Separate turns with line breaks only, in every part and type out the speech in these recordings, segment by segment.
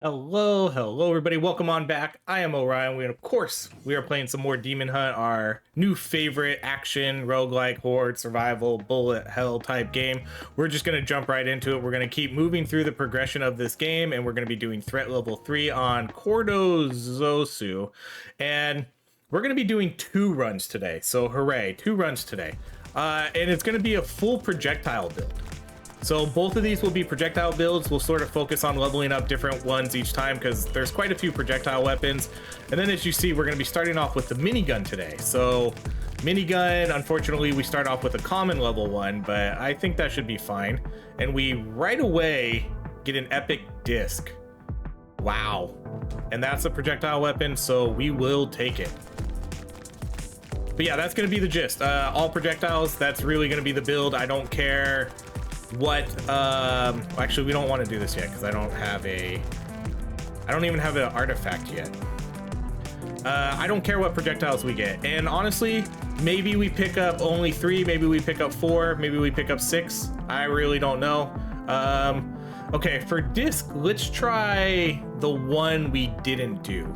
Hello everybody. Welcome on back. I am Orion. Of course, we are playing some more Demon Hunt, our new favorite action, roguelike, horde, survival, bullet hell type game. We're just going to jump right into it. We're going to keep moving through the progression of this game, and we're going to be doing threat level 3 on Cordo Zosu. And we're going to be doing 2 runs today. So hooray, 2 runs today. And it's going to be a full projectile build. So both of these will be projectile builds. We'll sort of focus on leveling up different ones each time because there's quite a few projectile weapons. And then as you see, we're going to be starting off with the minigun today. So minigun, unfortunately, we start off with a common level 1, but I think that should be fine. And we right away get an epic disc. Wow. And that's a projectile weapon, so we will take it. But yeah, that's going to be the gist. All projectiles, that's really going to be the build. I don't care what actually we don't want to do this yet because I don't even have an artifact yet. I don't care what projectiles we get, and honestly, maybe we pick up only 3, maybe we pick up 4, maybe we pick up 6. I really don't know. Okay, for disc, let's try the one we didn't do.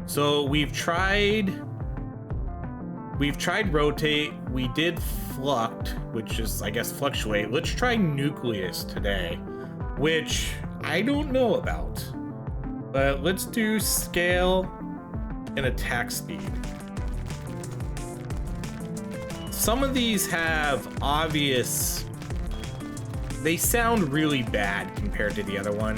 So we've tried rotate, we did fluct, which is, I guess, fluctuate. Let's try nucleus today, which I don't know about. But let's do scale and attack speed. Some of these have obvious, they sound really bad compared to the other one.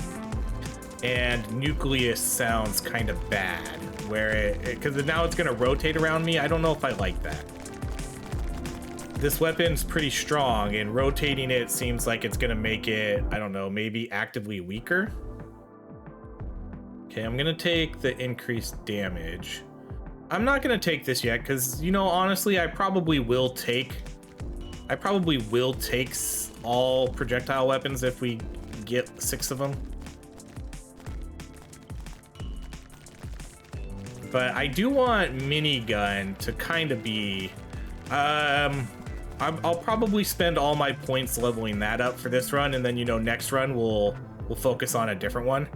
And nucleus sounds kind of bad, where because now it's going to rotate around me. I don't know if I like that. This weapon's pretty strong, and rotating it seems like it's going to make it, I don't know, maybe actively weaker. Okay, I'm going to take the increased damage. I'm not going to take this yet because, you know, honestly, I probably will take all projectile weapons if we get 6 of them. But I do want minigun to kind of be, I'll probably spend all my points leveling that up for this run, and then, you know, next run we'll focus on a different one.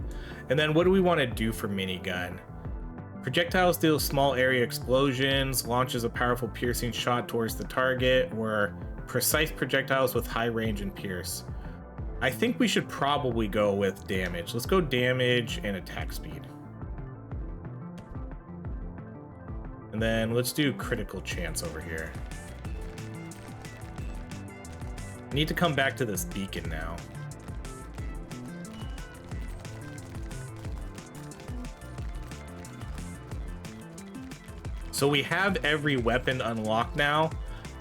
And then what do we want to do for minigun? Projectiles deal small area explosions, launches a powerful piercing shot towards the target, or precise projectiles with high range and pierce. I think we should probably go with damage. Let's go damage and attack speed. And then let's do critical chance over here. I need to come back to this beacon now. So we have every weapon unlocked now.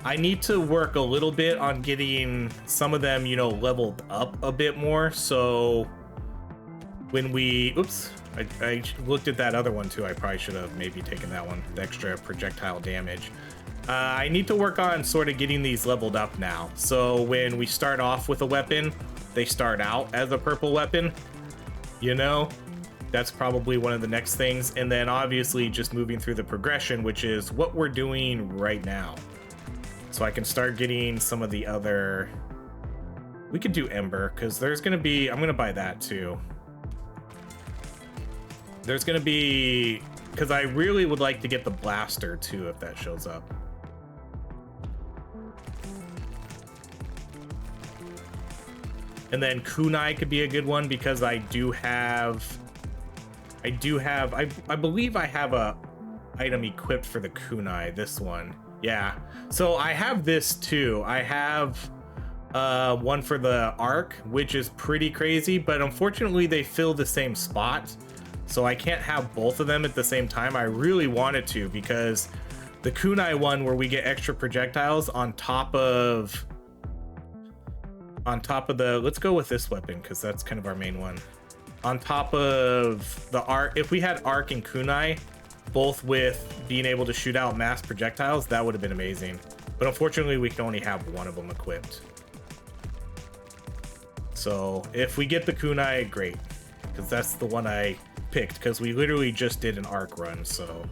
I need to work a little bit on getting some of them, you know, leveled up a bit more. So when we, oops, I looked at that other one too. I probably should have maybe taken that one, the extra projectile damage. I need to work on sort of getting these leveled up now. So when we start off with a weapon, they start out as a purple weapon, you know? That's probably one of the next things. And then obviously just moving through the progression, which is what we're doing right now. So I can start getting some of the other, we could do Ember, because there's going to be, I'm going to buy that too. There's going to be, because I really would like to get the blaster too if that shows up. And then kunai could be a good one because I believe I have a item equipped for the kunai, this one. Yeah, so I have this too. I have one for the arc, which is pretty crazy, but unfortunately they fill the same spot. So I can't have both of them at the same time. I really wanted to, because the kunai one where we get extra projectiles on top of the, let's go with this weapon because that's kind of our main one. On top of the arc, if we had arc and kunai, both with being able to shoot out mass projectiles, that would have been amazing. But unfortunately, we can only have one of them equipped. So if we get the kunai, great, because that's the one I picked, because we literally just did an arc run. So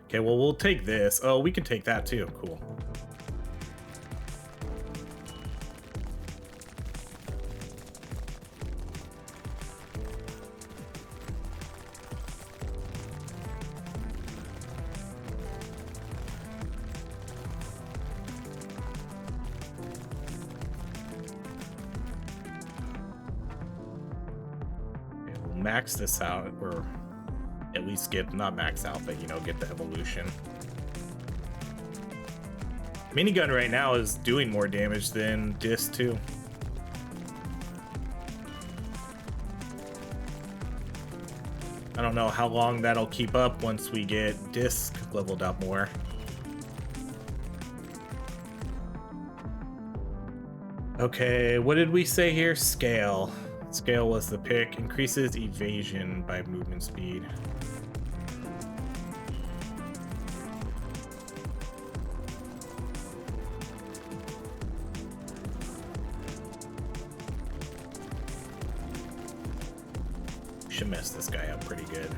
okay, well, we'll take this. Oh, we can take that too. Cool. max this out, or at least get, not max out, but, you know, get the evolution. Minigun right now is doing more damage than disc too. I don't know how long that'll keep up once we get disc leveled up more. Okay, what did we say here? Scale. Scale was the pick. Increases evasion by movement speed. Should mess this guy up pretty good.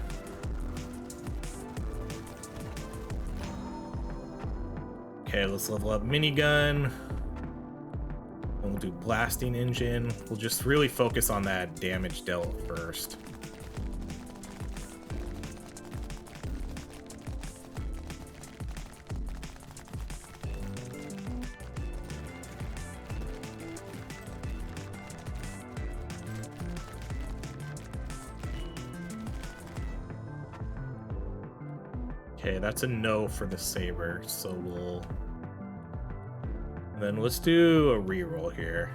Okay, let's level up minigun. And we'll do blasting engine. We'll just really focus on that damage dealt first. Okay, that's a no for the saber, so we'll... Then let's do a reroll here.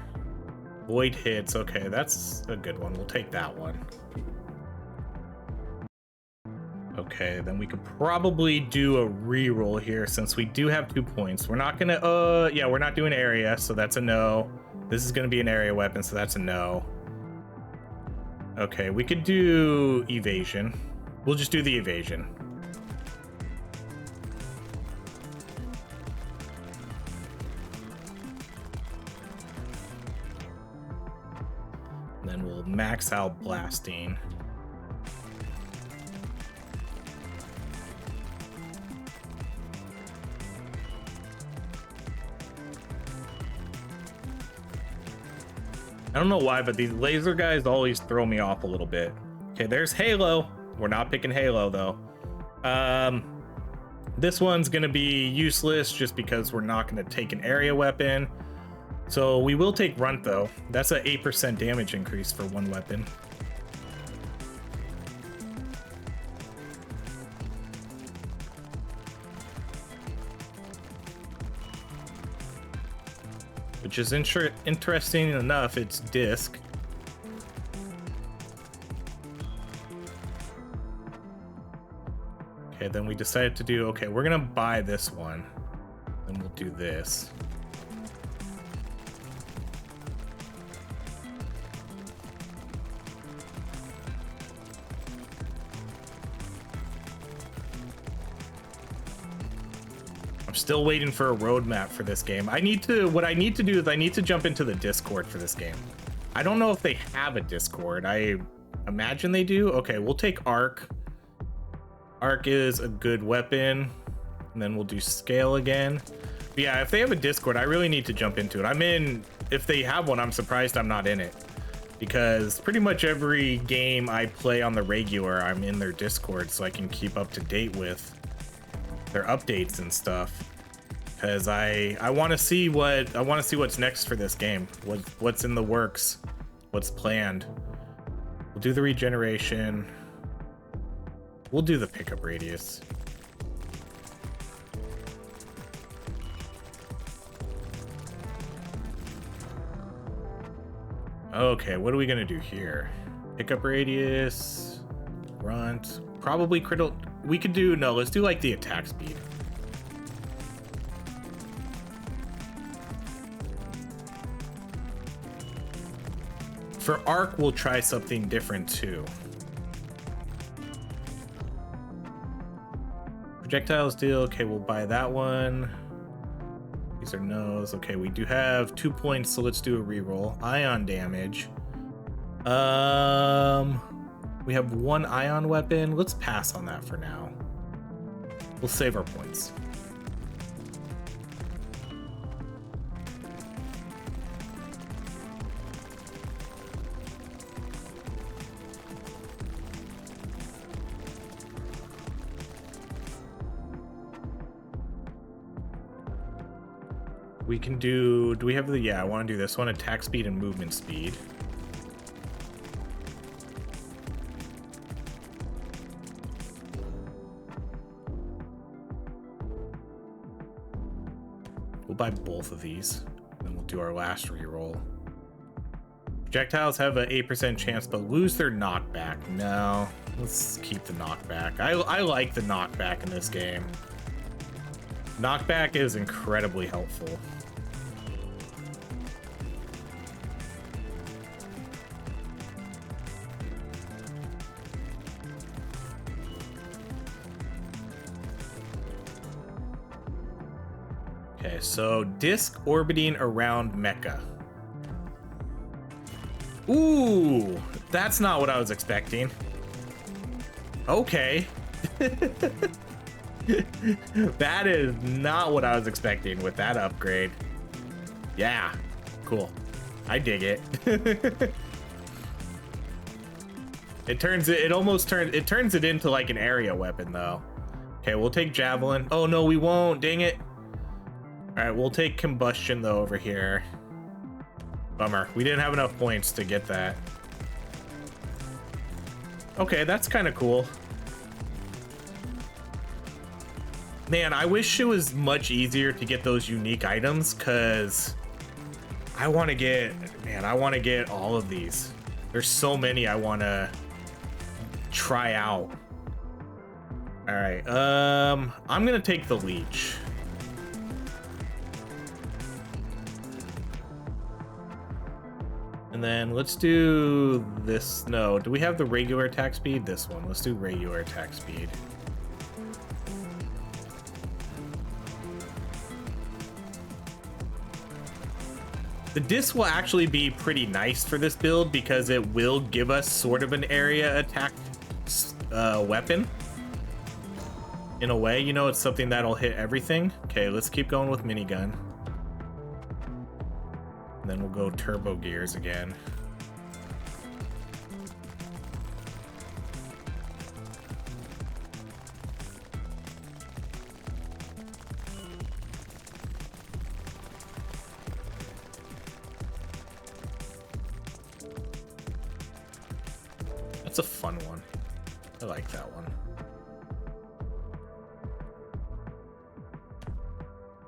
Void hits, okay, that's a good one. We'll take that one. Okay, then we could probably do a reroll here since we do have 2 points. We're not gonna, yeah, we're not doing area, so that's a no. This is gonna be an area weapon, so that's a no. Okay, we could do evasion. We'll just do the evasion. Then we'll max out blasting. I don't know why, but these laser guys always throw me off a little bit. Okay, there's Halo. We're not picking Halo though. This one's gonna be useless just because we're not gonna take an area weapon. So we will take Runt though. That's an 8% damage increase for one weapon. Which is interesting enough, it's disc. Okay, then we decided to do, okay, we're gonna buy this one. Then we'll do this. Still waiting for a roadmap for this game. What I need to do is I need to jump into the Discord for this game. I don't know if they have a Discord. I imagine they do. Okay, we'll take Arc. Arc is a good weapon. And then we'll do scale again. But yeah, if they have a Discord, I really need to jump into it. If they have one, I'm surprised I'm not in it. Because pretty much every game I play on the regular, I'm in their Discord so I can keep up to date with their updates and stuff. Because I want to see what's next for this game. What's in the works, what's planned. We'll do the regeneration. We'll do the pickup radius. Okay, what are we gonna do here? Pickup radius, Runt, probably critical. We could do, no, let's do like the attack speed. For Arc, we'll try something different too. Projectile steel, okay, we'll buy that one. These are no's. Okay, we do have 2 points, so let's do a reroll. Ion damage. We have 1 ion weapon. Let's pass on that for now. We'll save our points. We can do we have the, yeah, I want to do this one, attack speed and movement speed. We'll buy both of these. Then we'll do our last reroll. Projectiles have an 8% chance, but lose their knockback. No, let's keep the knockback. I like the knockback in this game. Knockback is incredibly helpful. Okay, so disc orbiting around mecha. Ooh, that's not what I was expecting. Okay. That is not what I was expecting with that upgrade. Yeah, cool. I dig it. It turns it into like an area weapon though. Okay, we'll take javelin. Oh no, we won't, dang it. All right, we'll take combustion though over here. Bummer, we didn't have enough points to get that. Okay, that's kind of cool. Man, I wish it was much easier to get those unique items, because I want to get all of these. There's so many I want to try out. All right, I'm gonna take the leech. And then let's do this. No, do we have the regular attack speed? This one. Let's do regular attack speed. The disc will actually be pretty nice for this build because it will give us sort of an area attack weapon. In a way, you know, it's something that'll hit everything. Okay, let's keep going with minigun. And then we'll go turbo gears again. That's a fun one. I like that one.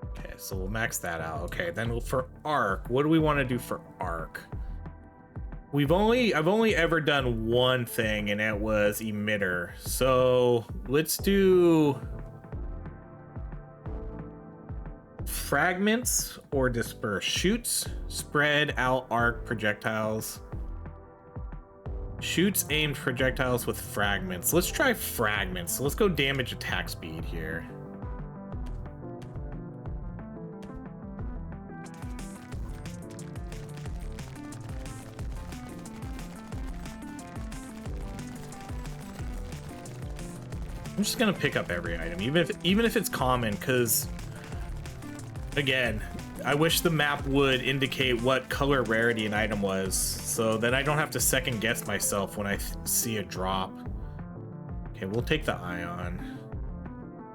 Okay, so we'll max that out. Okay, then for arc, what do we want to do for arc? I've only ever done one thing, and it was emitter. So let's do fragments or disperse. Shoots, spread out arc projectiles. Shoots aimed projectiles with fragments. Let's try fragments. Let's go damage attack speed here. I'm just gonna pick up every item, even if it's common, because again, I wish the map would indicate what color rarity an item was, so then I don't have to second guess myself when I see a drop. Okay, we'll take the ion,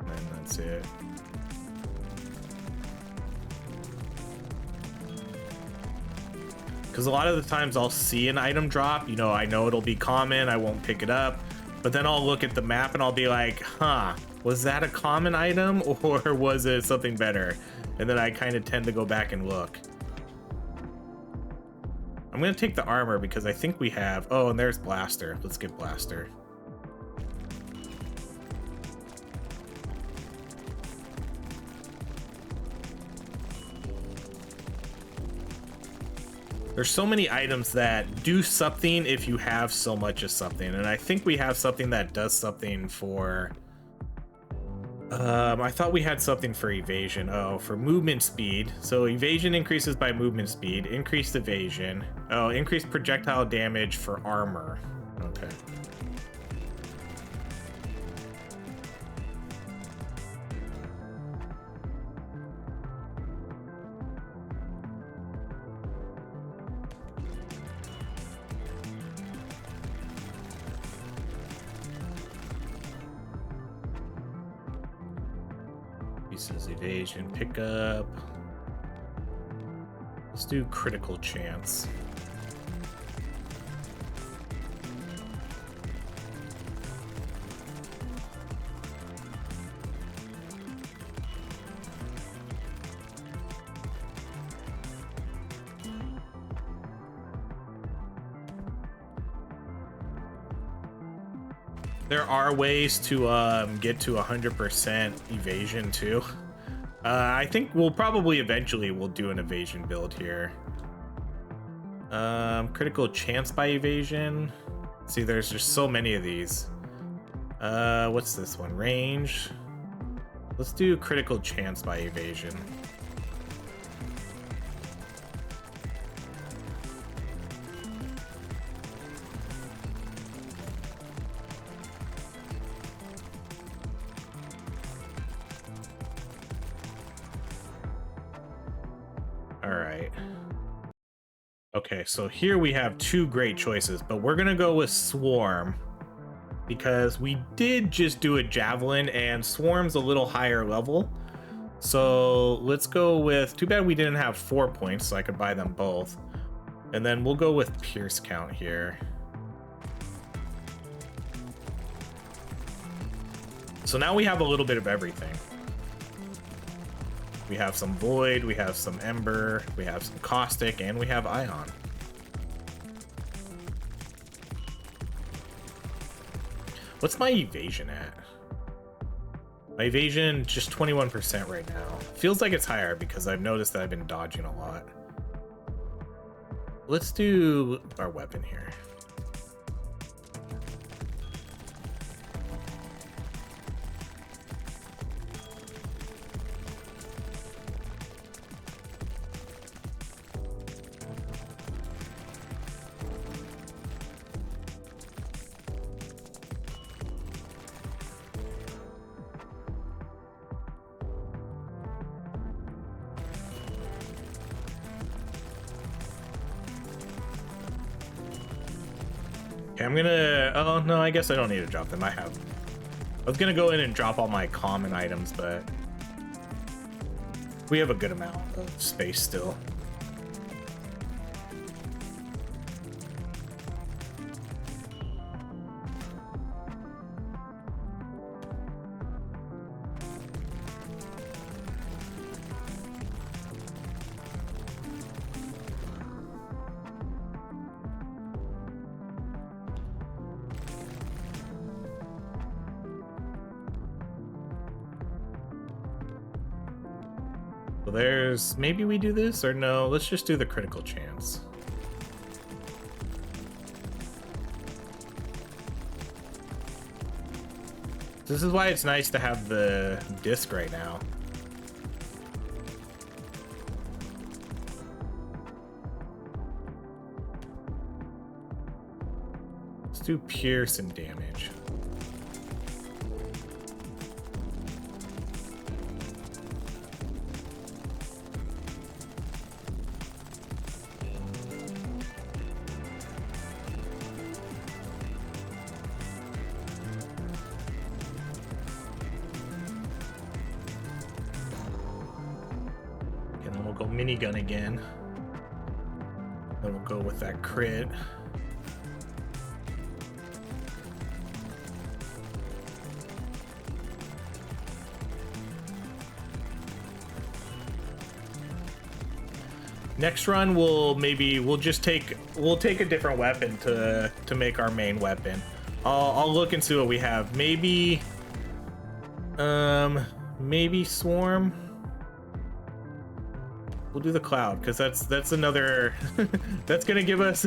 and that's it. Because a lot of the times I'll see an item drop, you know, I know it'll be common, I won't pick it up, but then I'll look at the map and I'll be like, huh, was that a common item or was it something better? And then I kind of tend to go back and look. I'm gonna take the armor because I think we have, oh, and there's blaster. Let's get blaster. There's so many items that do something if you have so much of something, and I think we have something that does something for I thought we had something for evasion. Oh, for movement speed. So evasion increases by movement speed, increased evasion. Oh, increased projectile damage for armor. Okay. Pieces evasion pickup. Let's do critical chance. There are ways to get to 100% evasion too. I think we'll probably eventually we'll do an evasion build here. Critical chance by evasion. See, there's just so many of these. What's this one? Range. Let's do critical chance by evasion. All right. Okay, so here we have two great choices, but we're gonna go with Swarm because we did just do a Javelin and Swarm's a little higher level. So let's go with, too bad we didn't have 4 points so I could buy them both. And then we'll go with Pierce count here. So now we have a little bit of everything. We have some Void, we have some Ember, we have some Caustic, and we have Ion. What's my evasion at? My evasion just 21% right now. Feels like it's higher because I've noticed that I've been dodging a lot. Let's do our weapon here. Okay, I'm gonna, oh no, I guess I don't need to drop them. I was gonna go in and drop all my common items, but we have a good amount of space still. So there's, maybe we do this or no, let's just do the critical chance. This is why it's nice to have the disc right now. Let's do pierce and damage. Go minigun again. Then we'll go with that crit. Next run we'll take a different weapon to make our main weapon. I'll look and see what we have. Maybe Swarm. We'll do the Cloud because that's another that's gonna give us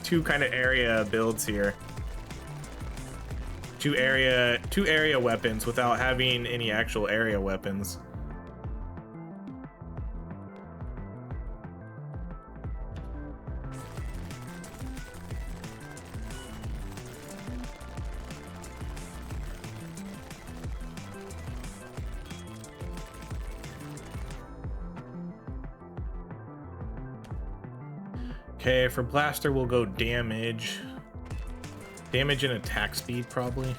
two kind of area builds here. Two area weapons without having any actual area weapons. Okay, for blaster we'll go damage and attack speed probably.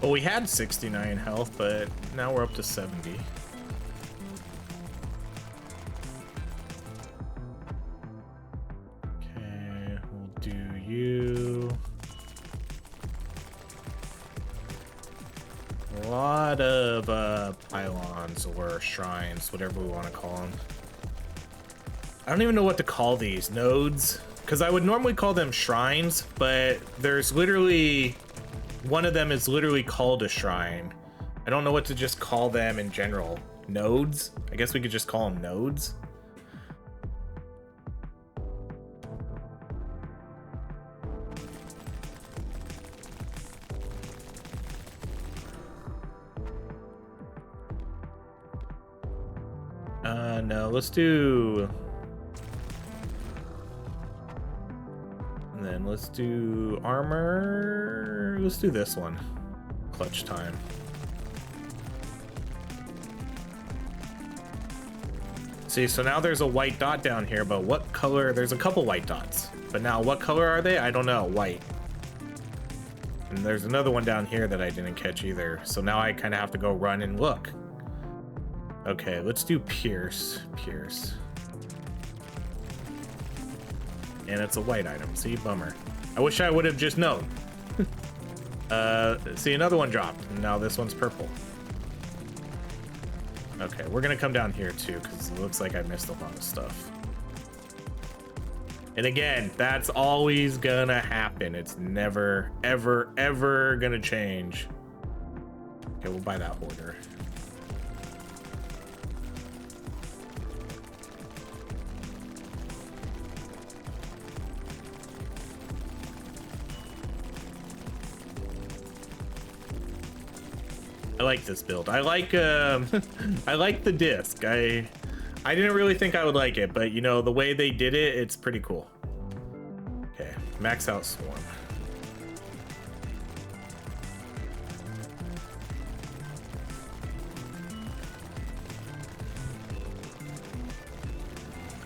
Well, we had 69 health, but now we're up to 70. Okay, we'll do you. A lot of pylons or shrines, whatever we want to call them. I don't even know what to call these. Nodes? Because I would normally call them shrines, but there's literally... one of them is literally called a shrine. I don't know what to just call them in general. Nodes? I guess we could just call them nodes. No, let's do... and then let's do armor. Let's do this one. Clutch time. See, so now there's a white dot down here, but what color? There's a couple white dots. But now what color are they? I don't know. White. And there's another one down here that I didn't catch either. So now I kind of have to go run and look. Okay, let's do Pierce. Pierce. And it's a white item. See, bummer. I wish I would have just known. See, another one dropped. Now this one's purple. Okay, we're gonna come down here too, because it looks like I missed a lot of stuff. And again, that's always gonna happen. It's never, ever, ever gonna change. Okay, we'll buy that hoarder. I like this build. I like I like the disc. I didn't really think I would like it, but you know, the way they did it, it's pretty cool. Okay, max out swarm.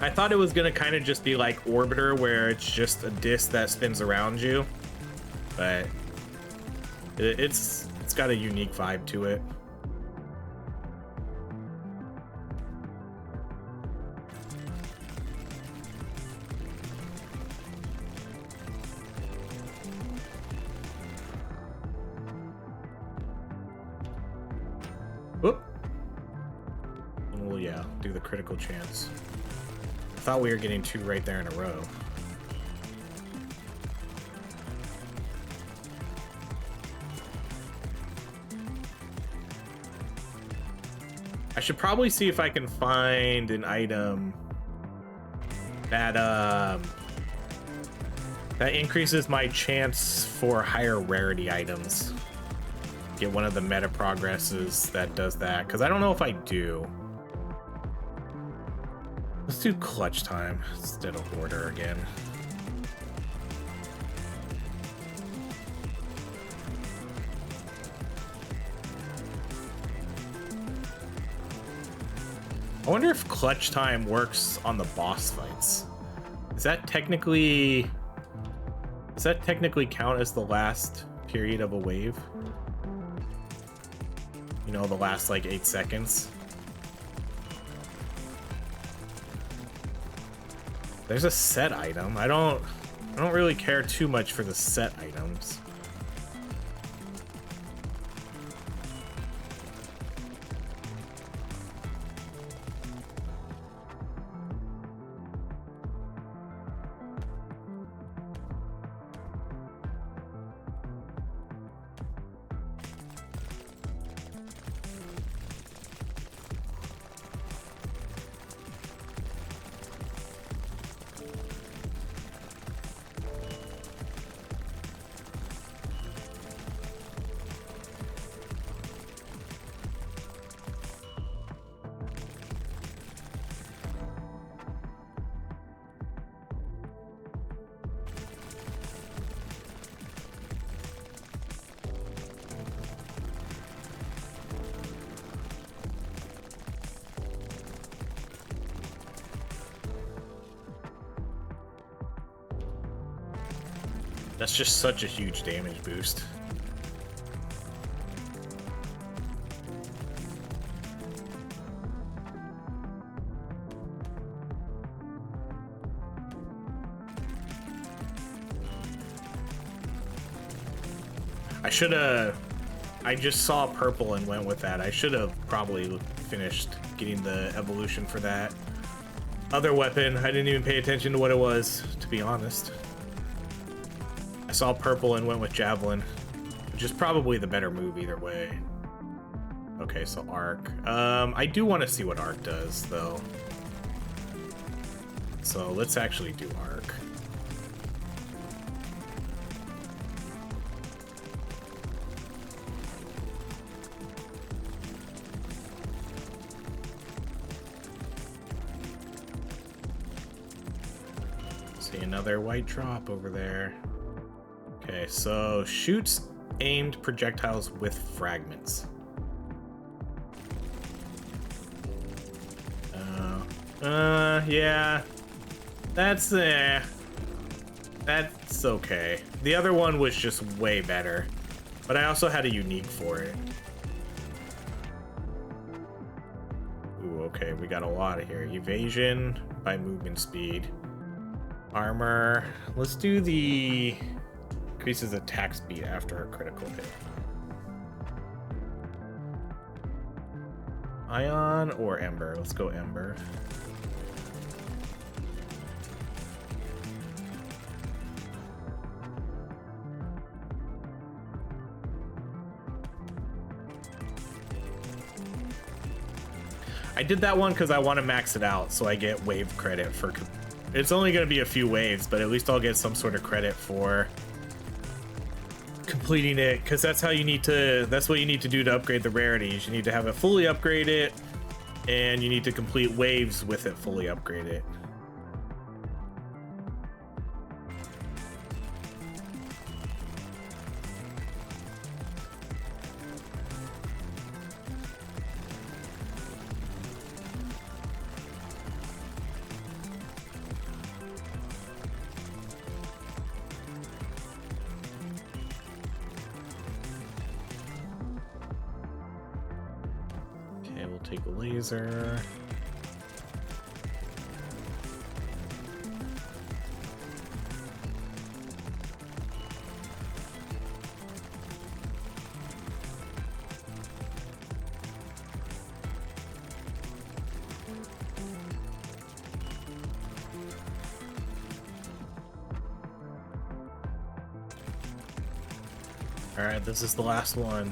I thought it was gonna kind of just be like Orbiter, where it's just a disc that spins around you, but it's got a unique vibe to it. Whoop. And we'll, yeah, do the critical chance. I thought we were getting two right there in a row. I should probably see if I can find an item that that increases my chance for higher rarity items. Get one of the meta progresses that does that, because I don't know if I do. Let's do clutch time instead of hoarder again. I wonder if clutch time works on the boss fights. Does that technically count as the last period of a wave? You know, the last like 8 seconds. There's a set item. I don't really care too much for the set items. That's just such a huge damage boost. I just saw purple and went with that. I should have probably finished getting the evolution for that other weapon. I didn't even pay attention to what it was, to be honest. I saw purple and went with javelin, which is probably the better move either way. Okay, so arc. I do want to see what arc does, though. So let's actually do arc. See another white drop over there. Okay, so shoots aimed projectiles with fragments. Yeah. That's okay. The other one was just way better, but I also had a unique for it. Ooh, okay, we got a lot of here. Evasion by movement speed. Armor. Let's do the increases attack speed after a critical hit. Ion or Ember? Let's go Ember. I did that one because I want to max it out so I get wave credit for... It's only going to be a few waves, but at least I'll get some sort of credit for completing it, because that's how you need to... That's what you need to do to upgrade the rarities. You need to have it fully upgraded, and you need to complete waves with it fully upgraded. Take a laser. All right, this is the last one.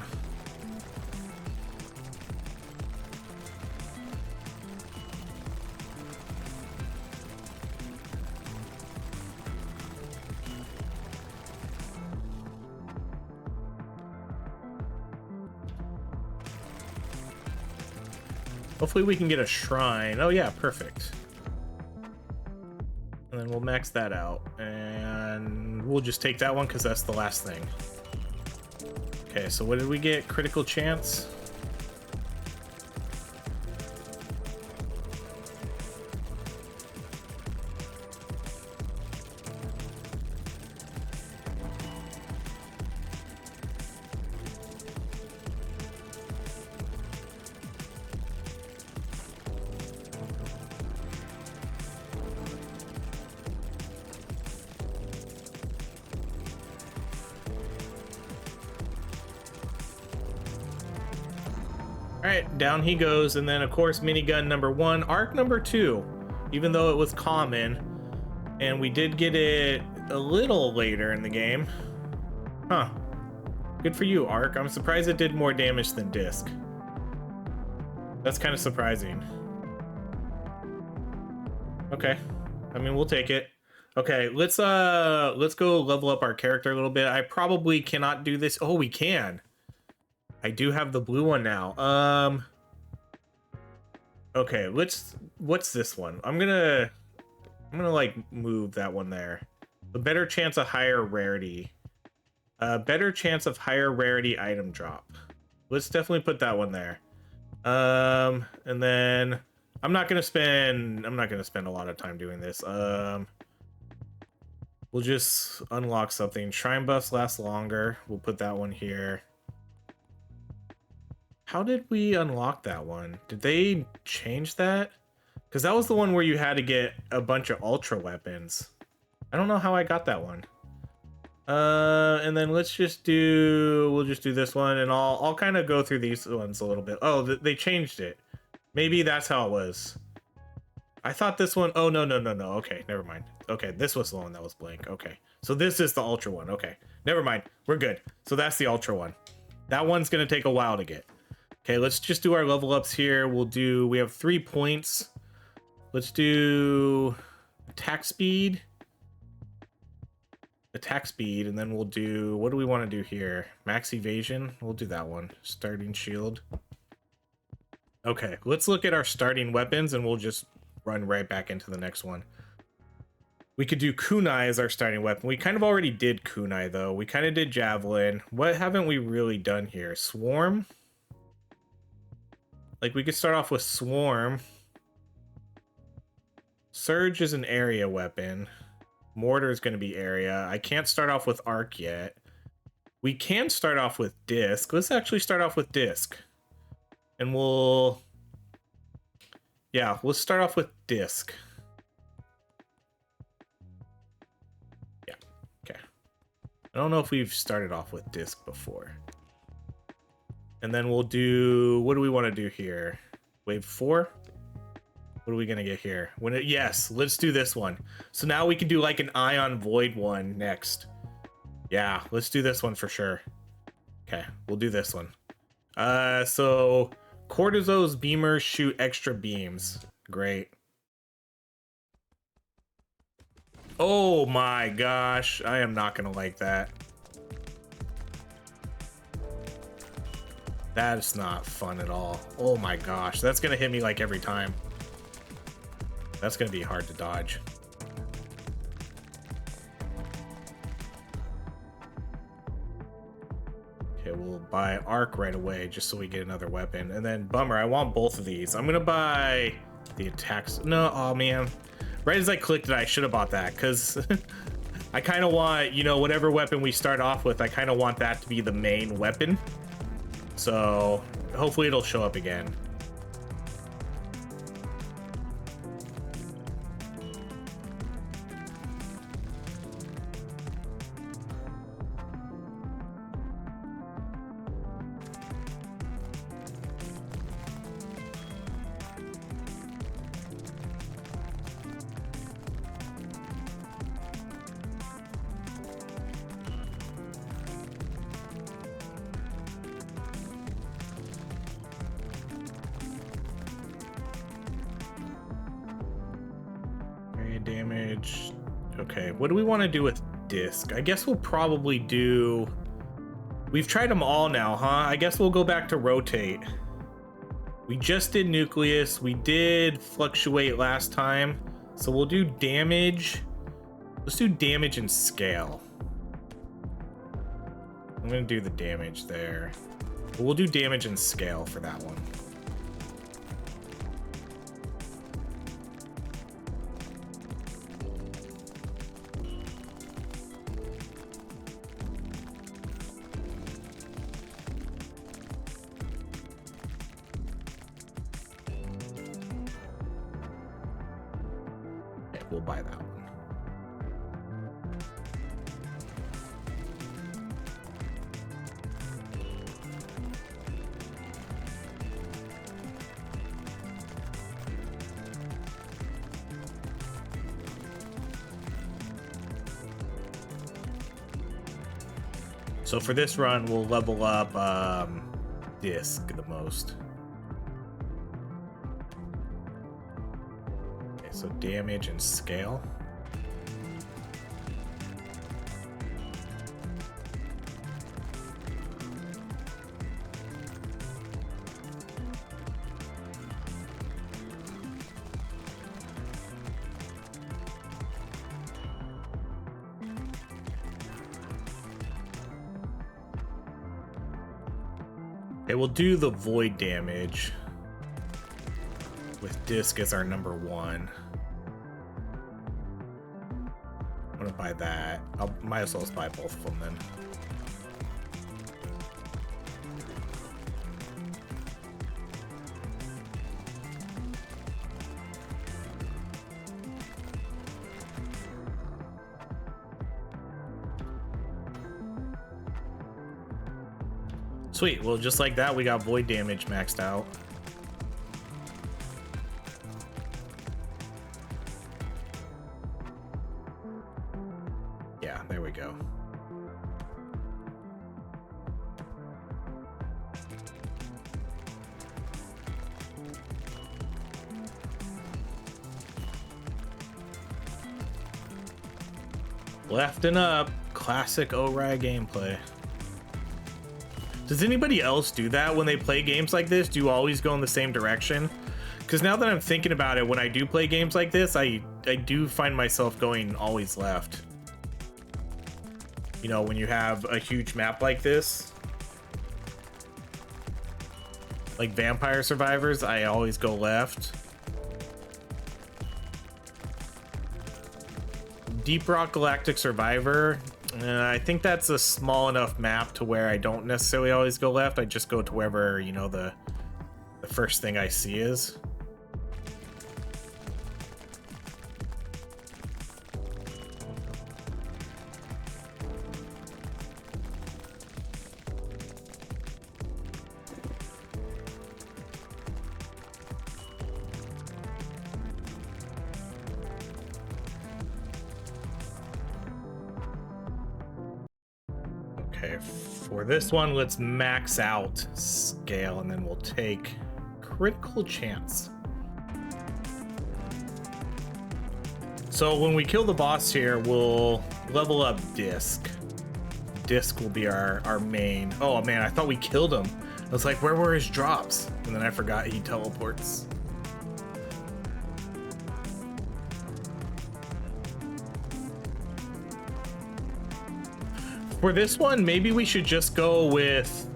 Hopefully we can get a shrine. Oh yeah, perfect. And then we'll max that out. And we'll just take that one because that's the last thing. Okay, so what did we get? Critical chance? Alright, down he goes, and then of course minigun number 1, arc number 2, even though it was common, and we did get it a little later in the game. Huh. Good for you, arc. I'm surprised it did more damage than disc. That's kind of surprising. Okay. I mean, we'll take it. Okay, let's go level up our character a little bit. I probably cannot do this. Oh, we can. I do have the blue one now. Okay, what's this one? I'm gonna like move that one there. A better chance of higher rarity. Better chance of higher rarity item drop. Let's definitely put that one there. And then I'm not gonna spend a lot of time doing this. We'll just unlock something. Shrine buffs last longer. We'll put that one here. How did we unlock that one? Did they change that? Because that was the one where you had to get a bunch of ultra weapons. I don't know how I got that one. And then let's just do, we'll just do this one, and I'll kind of go through these ones a little bit. Oh, they changed it. Maybe that's how it was. I thought this one, oh, no. Okay, never mind. Okay, this was the one that was blank. Okay, so this is the ultra one. Okay, never mind. We're good. So that's the ultra one. That one's gonna take a while to get. Okay, let's just do our level ups here. We have 3 points. Let's do attack speed, and then we'll do, what do we want to do here? Max evasion, we'll do that one. Starting shield. Okay, let's look at our starting weapons and we'll just run right back into the next one. We could do kunai as our starting weapon. We kind of already did kunai though. We kind of did javelin. What haven't we really done here? Swarm? Like we could start off with swarm. Surge is an area weapon. Mortar is going to be area. I can't start off with arc yet. We can start off with disc. Let's actually start off with disc. And we'll start off with disc. Yeah, okay. I don't know if we've started off with disc before. And then we'll do, what do we want to do here? Wave 4? What are we gonna get here? Yes, let's do this one. So now we can do like an ion void one next. Yeah, let's do this one for sure. Okay, we'll do this one. So Cortizo's beamers shoot extra beams. Great. Oh my gosh, I am not gonna like that. That's not fun at all. Oh my gosh, that's gonna hit me like every time. That's gonna be hard to dodge. Okay, we'll buy arc right away just so we get another weapon. And then bummer, I want both of these. I'm gonna buy the attacks. No, oh man. Right as I clicked it, I should have bought that because I kind of want, you know, whatever weapon we start off with, I kind of want that to be the main weapon. So hopefully it'll show up again. Damage. Okay, what do we want to do with disc? I guess we'll probably do, we've tried them all now, huh? I guess we'll go back to rotate. We just did nucleus, we did fluctuate last time, so we'll do damage. Let's do damage and scale. I'm gonna do the damage there, but we'll do damage and scale for that one. We'll buy that one. So for this run, we'll level up disc the most. So damage and scale. Okay, we'll do the void damage with disc as our number 1. I'm gonna buy that. I might as well just buy both of them then. Sweet. Well, just like that, we got void damage maxed out. Yeah, there we go. Left and up. Classic Ori gameplay. Does anybody else do that when they play games like this? Do you always go in the same direction? Because now that I'm thinking about it, when I do play games like this, I do find myself going always left. You know, when you have a huge map like this, like Vampire Survivors, I always go left. Deep Rock Galactic Survivor, I think that's a small enough map to where I don't necessarily always go left. I just go to wherever, you know, the first thing I see is. Okay, for this one, let's max out scale, and then we'll take critical chance. So when we kill the boss here, we'll level up disc. Disc will be our main. Oh man, I thought we killed him. I was like, where were his drops? And then I forgot he teleports. For this one, maybe we should just go with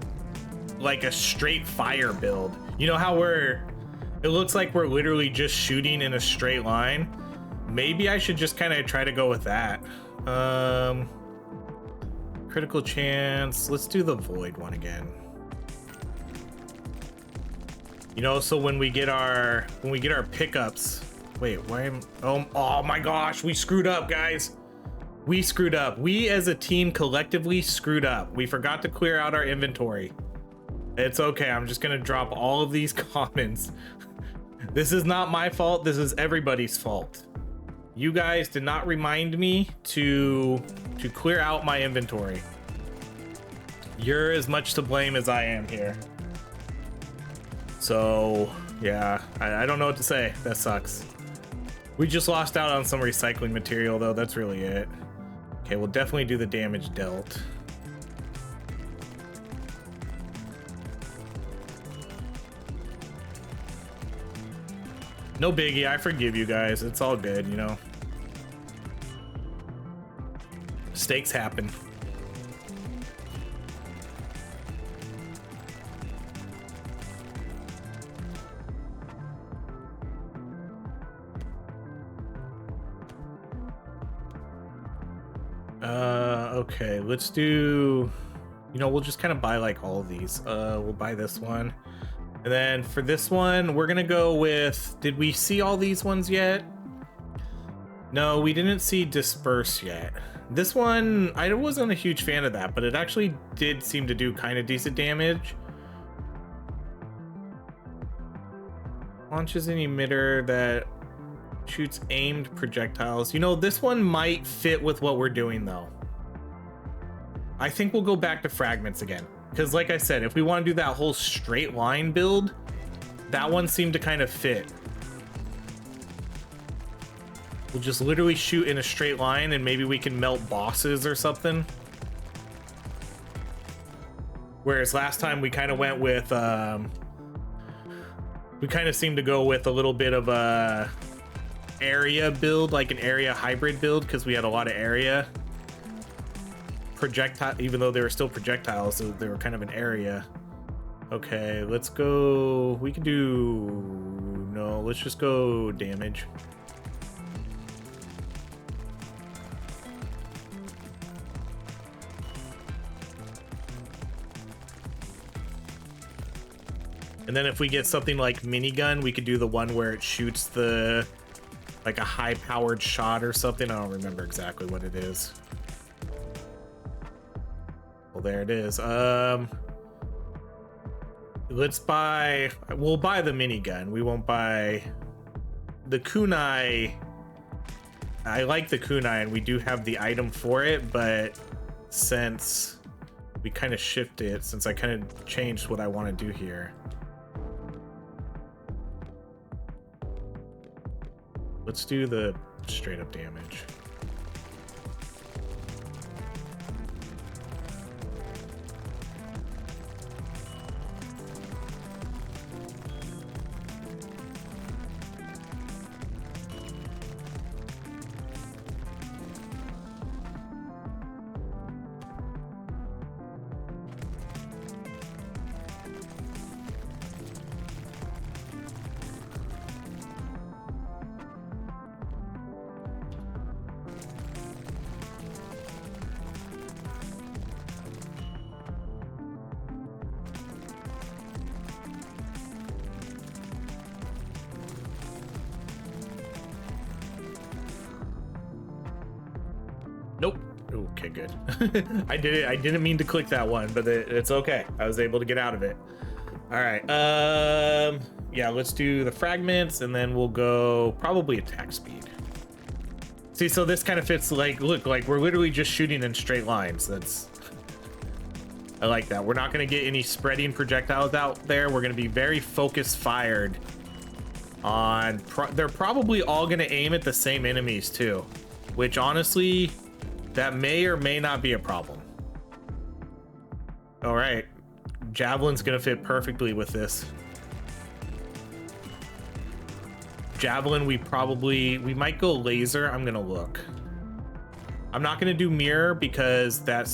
like a straight fire build. You know how it looks like we're literally just shooting in a straight line? Maybe I should just kind of try to go with that. Critical chance. Let's do the void one again. You know, so when we get our pickups. Wait, why am oh my gosh, we screwed up, guys. We screwed up. We as a team collectively screwed up. We forgot to clear out our inventory. It's okay. I'm just gonna drop all of these commons. This is not my fault. This is everybody's fault. You guys did not remind me to clear out my inventory. You're as much to blame as I am here. So yeah, I don't know what to say. That sucks. We just lost out on some recycling material though. That's really it. Okay, we'll definitely do the damage dealt. No biggie, I forgive you guys. It's all good, you know. Mistakes happen. Okay, let's do, you know, we'll just kind of buy like all of these. We'll buy this one. And then for this one, we're gonna go with, did we see all these ones yet? No, we didn't see disperse yet. This one, I wasn't a huge fan of that, but it actually did seem to do kind of decent damage. Launches an emitter that shoots aimed projectiles. You know, this one might fit with what we're doing though. I think we'll go back to fragments again. Because like I said, if we want to do that whole straight line build, that one seemed to kind of fit. We'll just literally shoot in a straight line and maybe we can melt bosses or something. Whereas last time we kind of went with, we kind of seemed to go with a little bit of a area build, like an area hybrid build, because we had a lot of area. Projectile, even though they were still projectiles, so they were kind of an area. Okay, let's go. We can do, no, let's just go damage. And then if we get something like minigun, we could do the one where it shoots the, like a high powered shot or something. I don't remember exactly what it is. Well, there it is. Let's buy, we'll buy the minigun. We won't buy the kunai. I like the kunai and we do have the item for it, but since we kind of shifted it, since I kind of changed what I want to do here, let's do the straight up damage. Nope. Okay, good. I did it. I didn't mean to click that one, but it's okay. I was able to get out of it. All right. Yeah, let's do the fragments and then we'll go probably attack speed. See, so this kind of fits, like, look, like we're literally just shooting in straight lines. I like that. We're not going to get any spreading projectiles out there. We're going to be very focused fired on, they're probably all going to aim at the same enemies too, which honestly, that may or may not be a problem. All right, Javelin's gonna fit perfectly with this. Javelin, we might go laser. I'm gonna look. I'm not gonna do mirror because that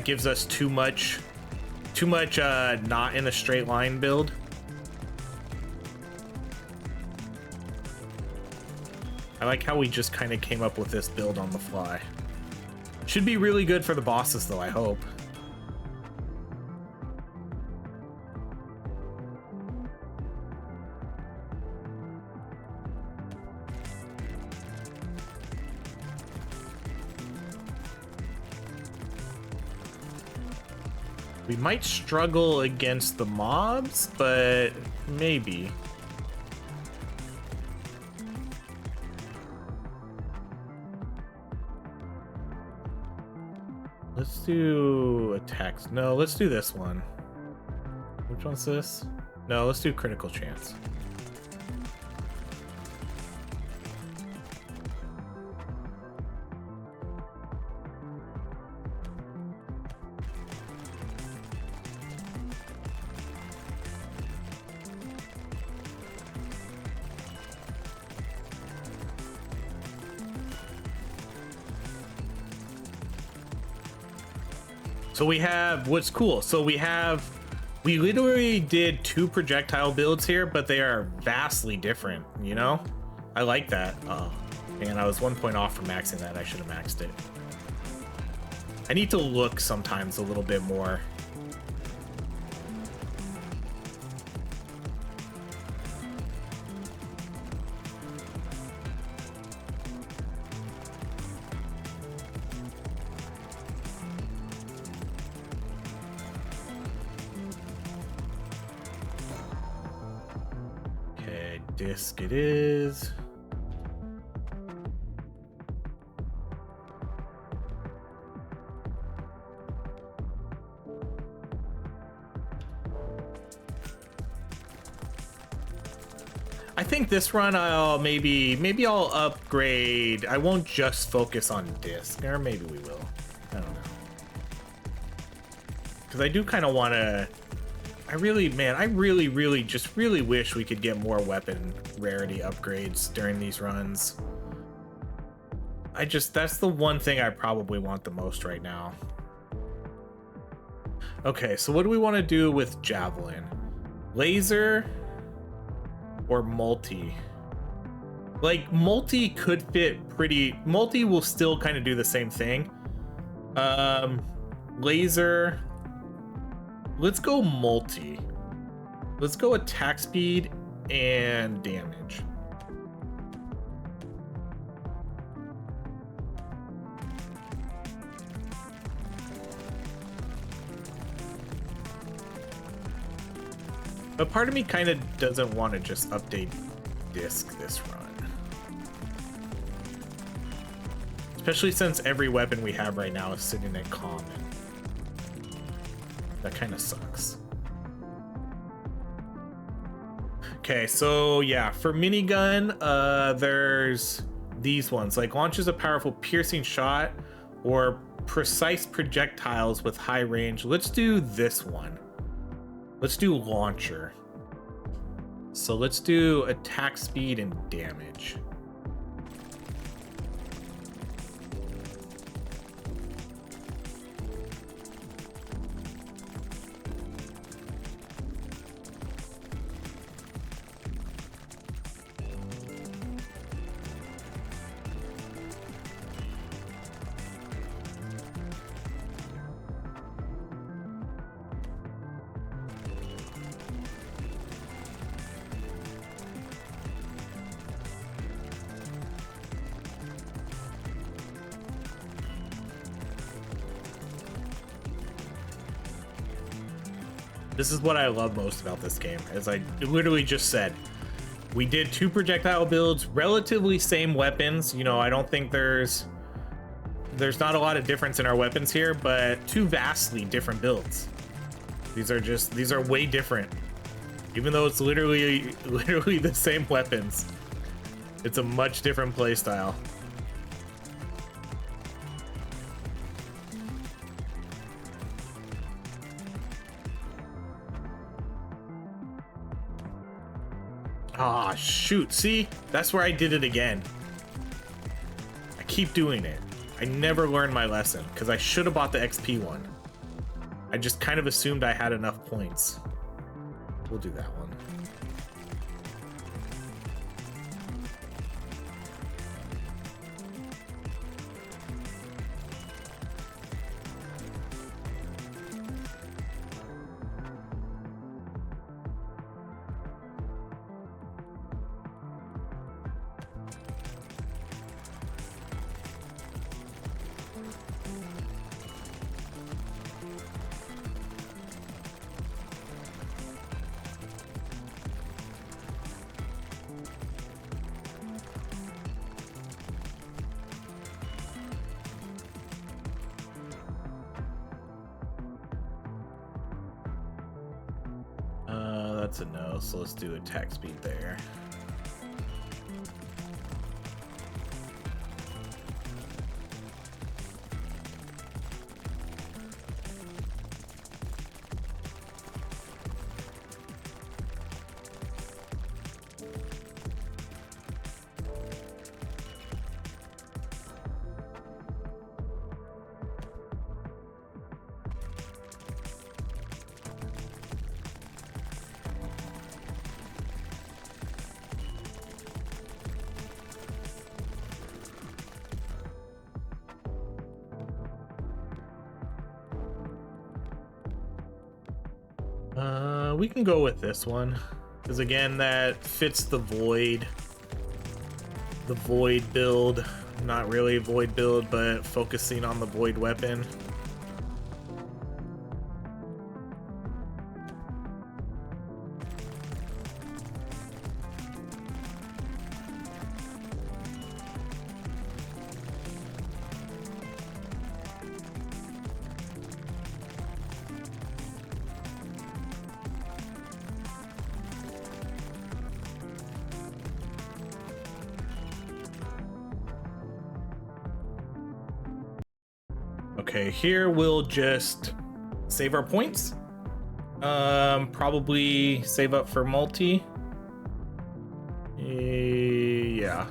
gives us too much not in a straight line build. I like how we just kind of came up with this build on the fly. Should be really good for the bosses though, I hope. We might struggle against the mobs, but maybe. Let's do attacks. No, let's do this one. Which one's this? No, let's do critical chance. So we have, what's cool, so we literally did 2 projectile builds here, but they are vastly different, you know? I like that. Oh, man, I was 1 point off from maxing that. I should have maxed it. I need to look sometimes a little bit more. Disc it is. I think this run I'll maybe I'll upgrade. I won't just focus on disc, or maybe we will. I don't know. Because I do kind of want to. I really just wish we could get more weapon rarity upgrades during these runs. That's the one thing I probably want the most right now. Okay, so what do we want to do with Javelin? Laser or multi? Like, multi could fit multi will still kind of do the same thing. Laser. Let's go multi. Let's go attack speed and damage. But part of me kind of doesn't want to just update disc this run. Especially since every weapon we have right now is sitting at common. That kind of sucks. Okay, so yeah, for minigun, there's these ones, like launches a powerful piercing shot or precise projectiles with high range. Let's do this one. Let's do launcher. So let's do attack speed and damage. This is what I love most about this game, as I literally just said. We did 2 projectile builds, relatively same weapons. You know, I don't think there's not a lot of difference in our weapons here, but 2 vastly different builds. These are way different. Even though it's literally the same weapons. It's a much different playstyle. Ah, shoot. See? That's where I did it again. I keep doing it. I never learned my lesson, because I should have bought the XP one. I just kind of assumed I had enough points. We'll do that one. That's a no, so let's do attack speed there. We can go with this one, because again, that fits the void build. Not really a void build, but focusing on the void weapon. Okay, here we'll just save our points. Probably save up for multi. Yeah.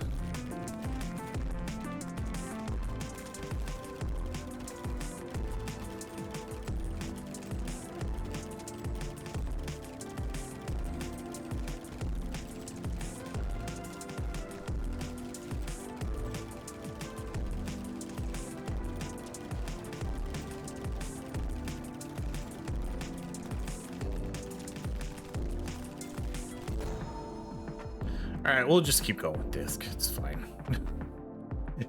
All right, we'll just keep going with disc. It's fine.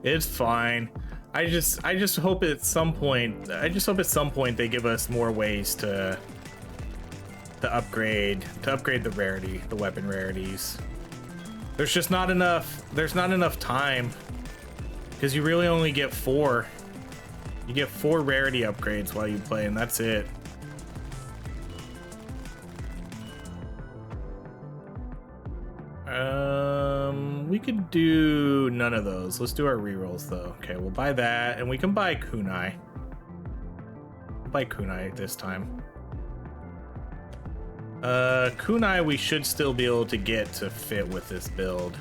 It's fine. I just hope at some point they give us more ways to to upgrade the rarity, the weapon rarities. There's just not enough. There's not enough time because you really only get 4. You get 4 rarity upgrades while you play, and that's it. We could do none of those. Let's do our rerolls though. Okay, we'll buy that, and we can buy kunai. We'll buy kunai this time. Kunai we should still be able to get to fit with this build.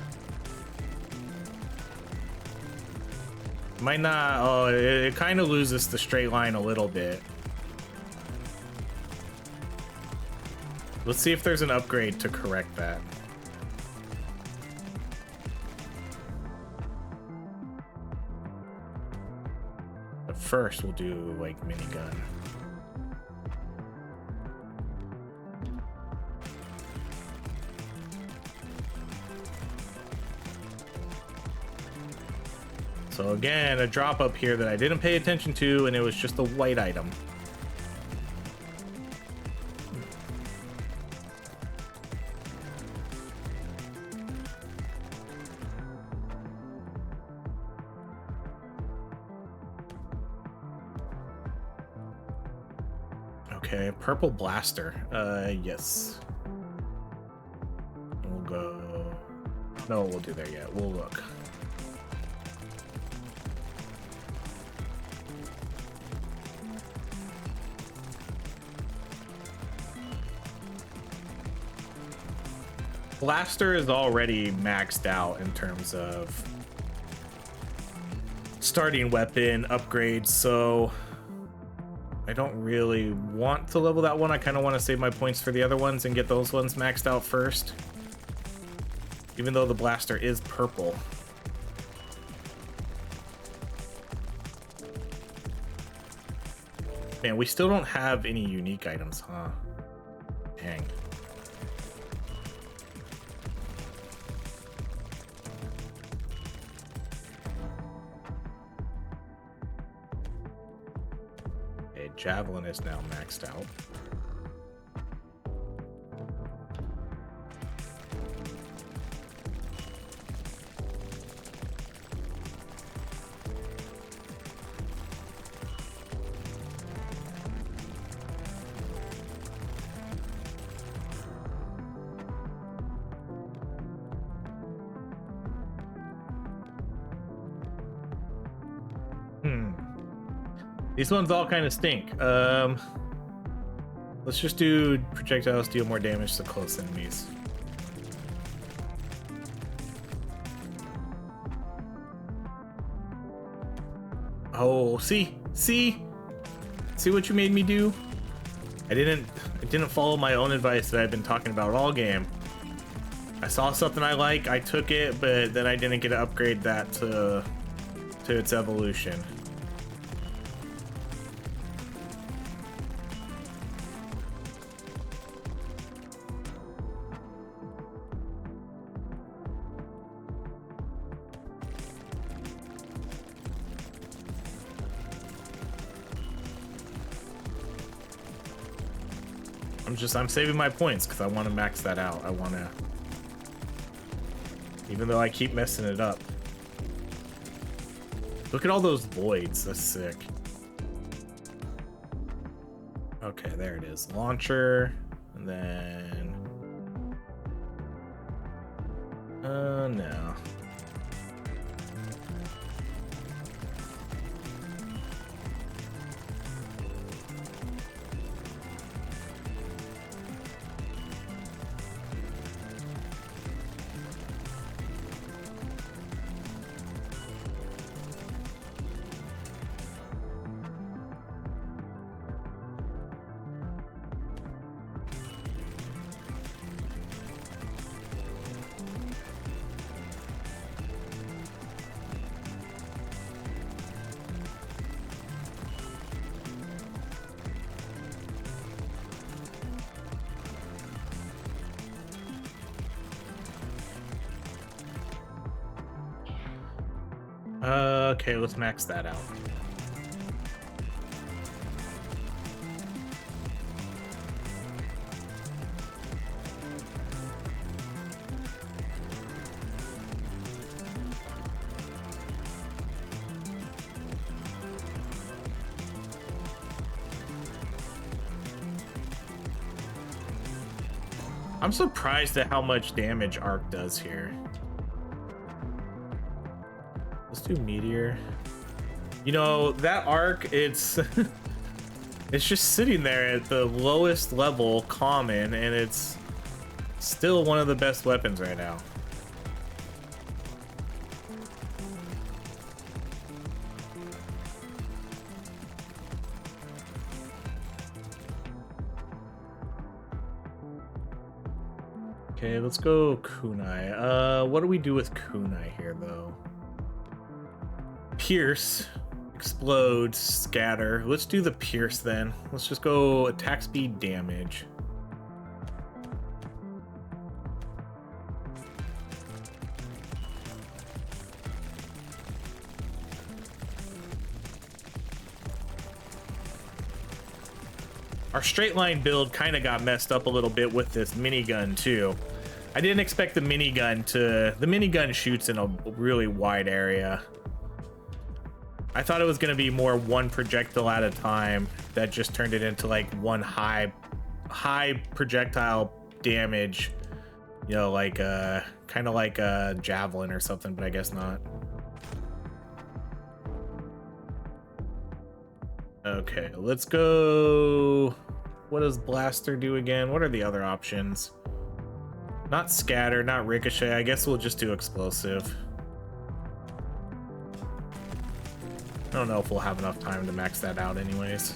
Might not. Oh, it kind of loses the straight line a little bit. Let's see if there's an upgrade to correct that. But first we'll do like minigun. So again, a drop up here that I didn't pay attention to, and it was just a white item. Okay, purple blaster. Yes. We'll go. No, we'll do that yet. We'll look. Blaster is already maxed out in terms of starting weapon upgrades, so I don't really want to level that one. I kind of want to save my points for the other ones and get those ones maxed out first, even though the blaster is purple. Man, we still don't have any unique items, huh? Dang. Javelin is now maxed out. These ones all kind of stink. Let's just do projectiles deal more damage to close enemies. Oh, see what you made me do? I didn't follow my own advice that I've been talking about all game. I saw something I like, I took it, but then I didn't get to upgrade that to its evolution. I'm saving my points because I want to max that out. I want to, even though I keep messing it up. Look at all those voids. That's sick. Okay, there it is. Launcher, and then no. Okay, let's max that out. I'm surprised at how much damage Arc does here. Let's do Meteor. You know, that Arc, it's it's just sitting there at the lowest level common, and it's still one of the best weapons right now. Okay, let's go Kunai. What do we do with Kunai here, though? Pierce, explode, scatter. Let's do the Pierce then. Let's just go attack speed, damage. Our straight line build kind of got messed up a little bit with this minigun too. I didn't expect the minigun to... The minigun shoots in a really wide area. I thought it was going to be more one projectile at a time. That just turned it into like one high projectile damage. You know, like kind of like a javelin or something, but I guess not. Okay, let's go. What does Blaster do again? What are the other options? Not Scatter, not Ricochet. I guess we'll just do Explosive. I don't know if we'll have enough time to max that out anyways.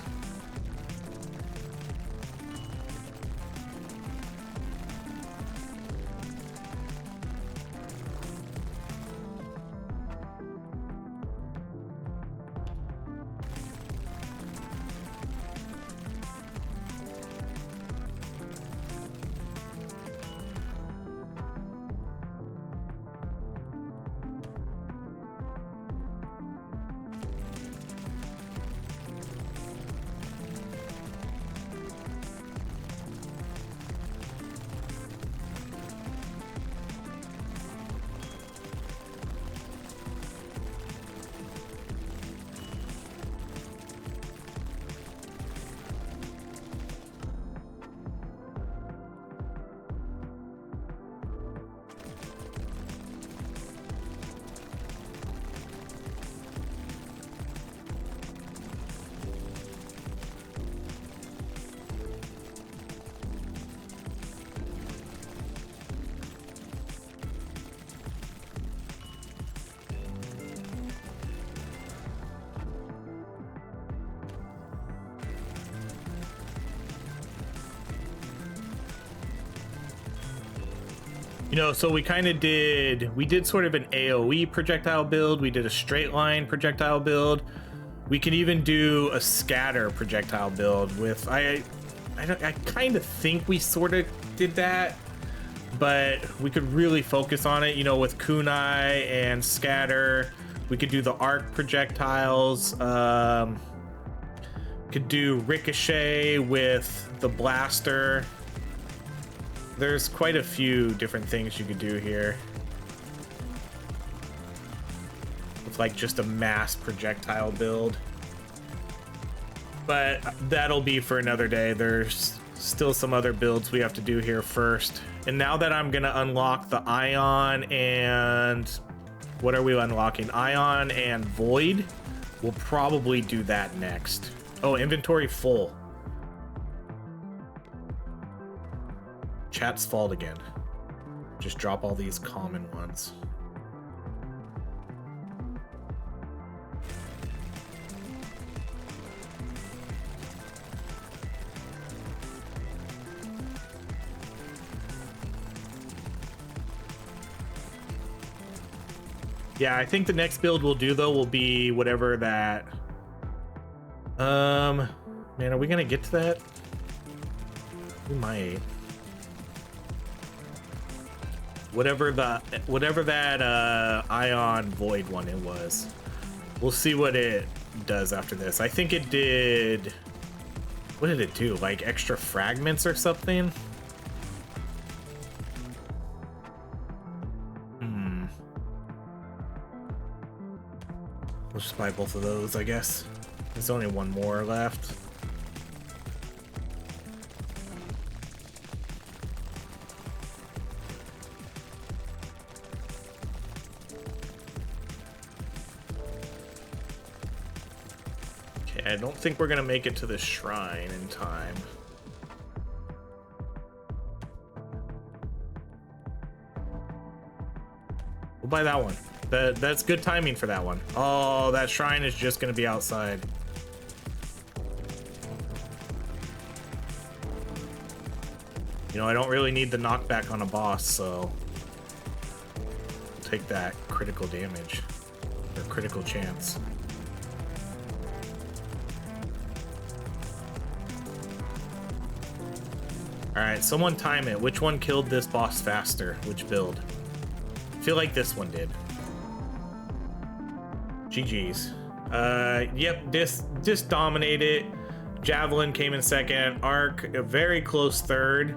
You know, so we did sort of an AoE projectile build. We did a straight line projectile build. We can even do a scatter projectile build with, I kind of think we sort of did that, but we could really focus on it, you know, with kunai and scatter. We could do the arc projectiles. Could do ricochet with the blaster. There's quite a few different things you could do here. With like just a mass projectile build. But that'll be for another day. There's still some other builds we have to do here first. And now that I'm gonna unlock the Ion and... what are we unlocking? Ion and Void. We'll probably do that next. Oh, inventory full. Chat's fault again. Just drop all these common ones. Yeah, I think the next build we'll do though will be whatever that... man, are we gonna get to that? We might. Whatever that Ion Void one it was. We'll see what it does after this. I think it did... what did it do? Like extra fragments or something? We'll just buy both of those, I guess. There's only one more left. Yeah, I don't think we're gonna make it to the shrine in time. We'll buy that one. That's good timing for that one. Oh, that shrine is just gonna be outside. You know, I don't really need the knockback on a boss, so I'll take that critical damage or critical chance. All right, someone time it. Which one killed this boss faster? Which build? I feel like this one did. GG's. Yep, this dominated. Javelin came in second. Arc, a very close third.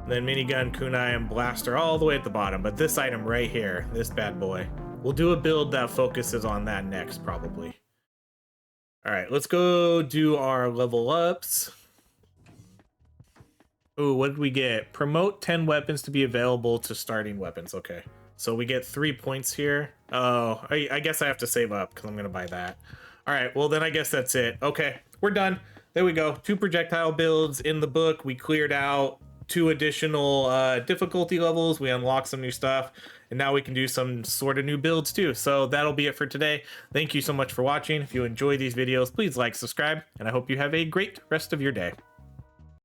Then minigun, kunai, and blaster all the way at the bottom. But this item right here, this bad boy, we'll do a build that focuses on that next, probably. All right, let's go do our level ups. Ooh, what did we get? Promote 10 weapons to be available to starting weapons. Okay, so we get 3 points here. Oh, I guess I have to save up because I'm gonna buy that. All right, well then I guess that's it. Okay, we're done. There we go. 2 projectile builds in the book. We cleared out 2 additional difficulty levels. We unlocked some new stuff, and now we can do some sort of new builds too. So that'll be it for today. Thank you so much for watching. If you enjoy these videos, please like, subscribe, and I hope you have a great rest of your day.